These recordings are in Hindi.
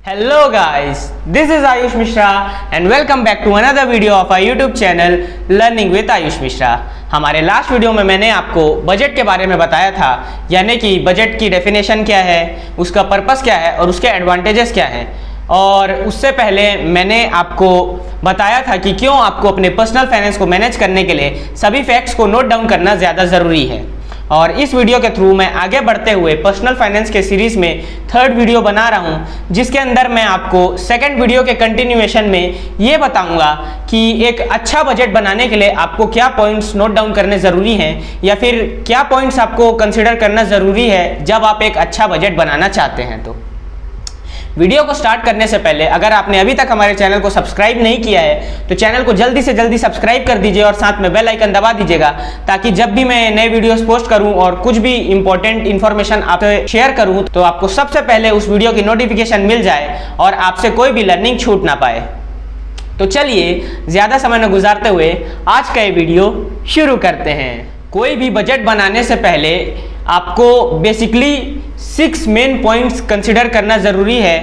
Hello guys, this is Ayush Mishra and welcome back to another video of our YouTube channel Learning with Ayush Mishra। हमारे लास्ट वीडियो में मैंने आपको बजट के बारे में बताया था, यानी कि बजट की डेफिनेशन क्या है, उसका पर्पस क्या है और उसके एडवांटेजेस क्या हैं। और उससे पहले मैंने आपको बताया था कि क्यों आपको अपने पर्सनल फाइनेंस को मैनेज करने के लिए सभी फैक्ट्स को नोट डाउन करना ज़्यादा ज़रूरी है। और इस वीडियो के थ्रू मैं आगे बढ़ते हुए पर्सनल फाइनेंस के सीरीज में थर्ड वीडियो बना रहा हूं, जिसके अंदर मैं आपको सेकंड वीडियो के कंटिन्यूएशन में ये बताऊंगा कि एक अच्छा बजट बनाने के लिए आपको क्या पॉइंट्स नोट डाउन करने ज़रूरी हैं या फिर क्या पॉइंट्स आपको कंसिडर करना ज़रूरी है जब आप एक अच्छा बजट बनाना चाहते हैं। तो वीडियो को स्टार्ट करने से पहले अगर आपने अभी तक हमारे चैनल को सब्सक्राइब नहीं किया है तो चैनल को जल्दी से जल्दी सब्सक्राइब कर दीजिए और साथ में बेल आइकन दबा दीजिएगा, ताकि जब भी मैं नए वीडियोस पोस्ट करूं और कुछ भी इंपॉर्टेंट इन्फॉर्मेशन आपसे शेयर करूं तो आपको सबसे पहले उस वीडियो की नोटिफिकेशन मिल जाए और आपसे कोई भी लर्निंग छूट ना पाए। तो चलिए ज़्यादा समय न गुजारते हुए आज का ये वीडियो शुरू करते हैं। कोई भी बजट बनाने से पहले आपको बेसिकली 6 मेन पॉइंट्स कंसिडर करना ज़रूरी है,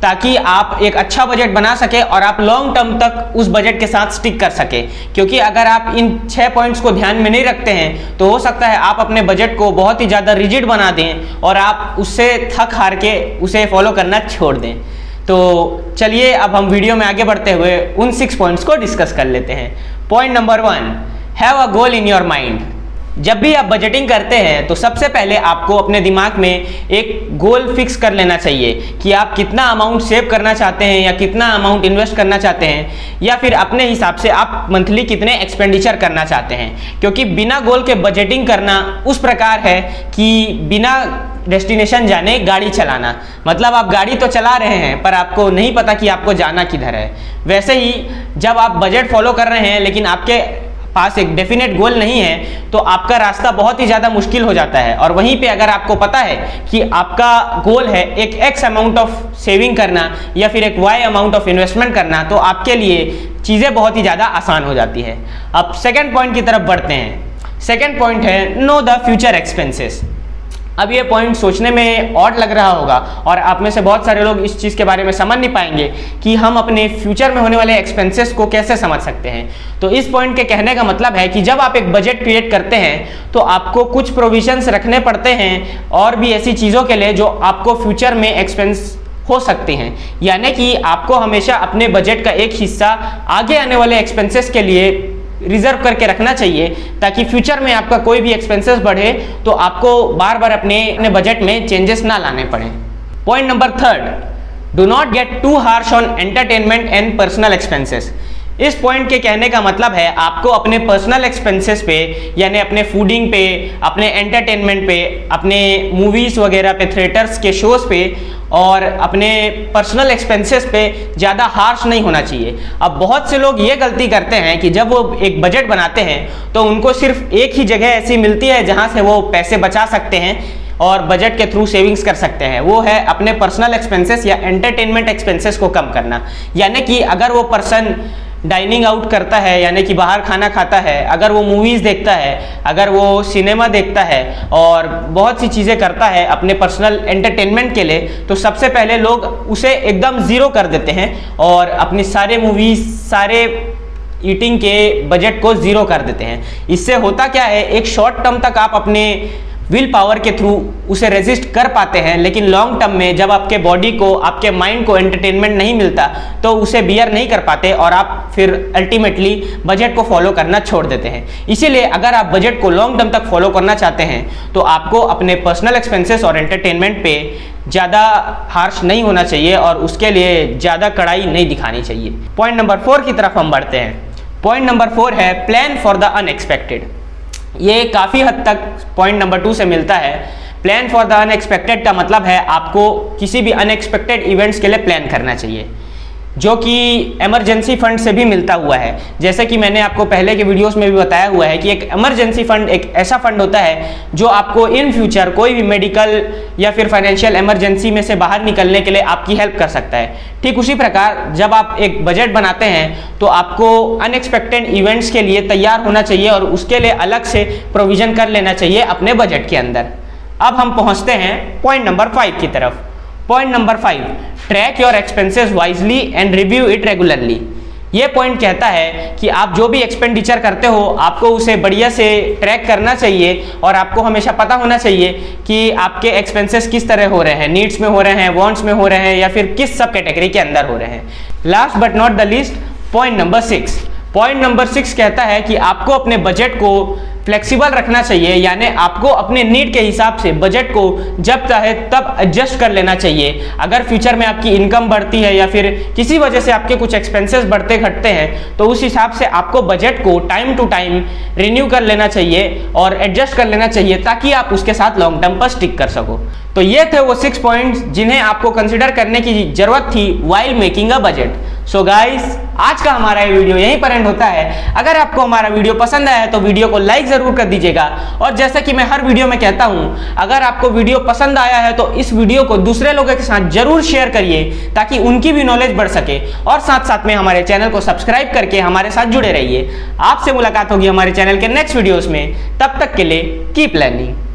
ताकि आप एक अच्छा बजट बना सके और आप लॉन्ग टर्म तक उस बजट के साथ स्टिक कर सके। क्योंकि अगर आप इन 6 पॉइंट्स को ध्यान में नहीं रखते हैं तो हो सकता है आप अपने बजट को बहुत ही ज़्यादा रिजिड बना दें और आप उससे थक हार के उसे फॉलो करना छोड़ दें। तो चलिए अब हम वीडियो में आगे बढ़ते हुए उन 6 पॉइंट्स को डिस्कस कर लेते हैं। Point number 1, have a goal in your mind. जब भी आप बजटिंग करते हैं तो सबसे पहले आपको अपने दिमाग में एक गोल फिक्स कर लेना चाहिए कि आप कितना अमाउंट सेव करना चाहते हैं या कितना अमाउंट इन्वेस्ट करना चाहते हैं, या फिर अपने हिसाब से आप मंथली कितने एक्सपेंडिचर करना चाहते हैं। क्योंकि बिना गोल के बजटिंग करना उस प्रकार है कि बिना डेस्टिनेशन जाने गाड़ी चलाना, मतलब आप गाड़ी तो चला रहे हैं पर आपको नहीं पता कि आपको जाना किधर है। वैसे ही जब आप बजट फॉलो कर रहे हैं लेकिन आपके पास एक डेफिनेट गोल नहीं है तो आपका रास्ता बहुत ही ज़्यादा मुश्किल हो जाता है। और वहीं पे अगर आपको पता है कि आपका गोल है एक एक्स अमाउंट ऑफ सेविंग करना या फिर एक वाई अमाउंट ऑफ इन्वेस्टमेंट करना, तो आपके लिए चीज़ें बहुत ही ज़्यादा आसान हो जाती है। अब सेकेंड पॉइंट की तरफ बढ़ते हैं। सेकेंड पॉइंट है नो द फ्यूचर एक्सपेंसेस। अब ये पॉइंट सोचने में ऑड लग रहा होगा और आप में से बहुत सारे लोग इस चीज़ के बारे में समझ नहीं पाएंगे कि हम अपने फ्यूचर में होने वाले एक्सपेंसेस को कैसे समझ सकते हैं। तो इस पॉइंट के कहने का मतलब है कि जब आप एक बजट क्रिएट करते हैं तो आपको कुछ प्रोविजंस रखने पड़ते हैं और भी ऐसी चीज़ों के लिए जो आपको फ्यूचर में एक्सपेंस हो सकती हैं। यानी कि आपको हमेशा अपने बजट का एक हिस्सा आगे आने वाले एक्सपेंसेस के लिए रिजर्व करके रखना चाहिए, ताकि फ्यूचर में आपका कोई भी एक्सपेंसेस बढ़े तो आपको बार बार अपने बजट में चेंजेस ना लाने पड़े। Point number 3, do not gate too harsh on entertainment and personal expenses. इस पॉइंट के कहने का मतलब है आपको अपने पर्सनल एक्सपेंसेस पे, यानी अपने फूडिंग पे, अपने एंटरटेनमेंट पे, अपने मूवीज़ वगैरह पे, थिएटर्स के शोज़ पे और अपने पर्सनल एक्सपेंसेस पे ज़्यादा हार्श नहीं होना चाहिए। अब बहुत से लोग ये गलती करते हैं कि जब वो एक बजट बनाते हैं तो उनको सिर्फ एक ही जगह ऐसी मिलती है जहाँ से वो पैसे बचा सकते हैं और बजट के थ्रू सेविंग्स कर सकते हैं। वो है अपने पर्सनल एक्सपेंसेस या एंटरटेनमेंट एक्सपेंसेस को कम करना। यानी कि अगर वो पर्सन डाइनिंग आउट करता है, यानी कि बाहर खाना खाता है, अगर वो मूवीज़ देखता है, अगर वो सिनेमा देखता है और बहुत सी चीज़ें करता है अपने पर्सनल एंटरटेनमेंट के लिए, तो सबसे पहले लोग उसे एकदम ज़ीरो कर देते हैं और अपनी सारे मूवीज़, सारे ईटिंग के बजट को ज़ीरो कर देते हैं। इससे होता क्या है, एक शॉर्ट टर्म तक आप अपने विल पावर के थ्रू उसे रेजिस्ट कर पाते हैं, लेकिन लॉन्ग टर्म में जब आपके बॉडी को, आपके माइंड को एंटरटेनमेंट नहीं मिलता तो उसे बियर नहीं कर पाते और आप फिर अल्टीमेटली बजट को फॉलो करना छोड़ देते हैं। इसीलिए अगर आप बजट को लॉन्ग टर्म तक फॉलो करना चाहते हैं तो आपको अपने पर्सनल एक्सपेंसेस और एंटरटेनमेंट पे ज़्यादा हार्श नहीं होना चाहिए और उसके लिए ज़्यादा कड़ाई नहीं दिखानी चाहिए। पॉइंट नंबर 4 की तरफ हम बढ़ते हैं। पॉइंट नंबर 4 है प्लान फॉर द अनएक्सपेक्टेड। ये काफ़ी हद तक पॉइंट नंबर 2 से मिलता है। प्लान फॉर द अनएक्सपेक्टेड का मतलब है आपको किसी भी अनएक्सपेक्टेड इवेंट्स के लिए प्लान करना चाहिए, जो कि इमरजेंसी फंड से भी मिलता हुआ है। जैसे कि मैंने आपको पहले के वीडियोस में भी बताया हुआ है कि एक इमरजेंसी फंड एक ऐसा फंड होता है जो आपको इन फ्यूचर कोई भी मेडिकल या फिर फाइनेंशियल इमरजेंसी में से बाहर निकलने के लिए आपकी हेल्प कर सकता है। ठीक उसी प्रकार जब आप एक बजट बनाते हैं तो आपको अनएक्सपेक्टेड इवेंट्स के लिए तैयार होना चाहिए और उसके लिए अलग से प्रोविज़न कर लेना चाहिए अपने बजट के अंदर। अब हम पहुँचते हैं पॉइंट नंबर 5 की तरफ। Point number 5, track your expenses wisely and review it regularly. ये पॉइंट कहता है कि आप जो भी एक्सपेंडिचर करते हो आपको उसे बढ़िया से ट्रैक करना चाहिए और आपको हमेशा पता होना चाहिए कि आपके एक्सपेंसेस किस तरह हो रहे हैं, नीड्स में हो रहे हैं, वांट्स में हो रहे हैं या फिर किस सब कैटेगरी के अंदर हो रहे हैं। Last but not the least, point number 6। Point number 6 कहता है कि आपको अपने बजट को फ्लेक्सिबल रखना चाहिए, यानी आपको अपने नीड के हिसाब से बजट को जब चाहे तब एडजस्ट कर लेना चाहिए। अगर फ्यूचर में आपकी इनकम बढ़ती है या फिर किसी वजह से आपके कुछ एक्सपेंसेस बढ़ते घटते हैं तो उस हिसाब से आपको बजट को टाइम टू टाइम रिन्यू कर लेना चाहिए और एडजस्ट कर लेना चाहिए ताकि आप उसके साथ लॉन्ग टर्म पर स्टिक कर सको। तो ये थे वो 6 पॉइंट्स जिन्हें आपको कंसिडर करने की जरूरत थी while making a budget. So guys, आज का हमारा ये वीडियो यहीं पर एंड होता है। अगर आपको हमारा वीडियो पसंद आया है तो वीडियो को लाइक जरूर कर दीजिएगा और जैसा कि मैं हर वीडियो में कहता हूं, अगर आपको वीडियो पसंद आया है तो इस वीडियो को दूसरे लोगों के साथ जरूर शेयर करिए ताकि उनकी भी नॉलेज बढ़ सके और साथ साथ में हमारे चैनल को सब्सक्राइब करके हमारे साथ जुड़े रहिए। आपसे मुलाकात होगी हमारे चैनल के नेक्स्ट वीडियोस में। तब तक के लिए कीप लर्निंग।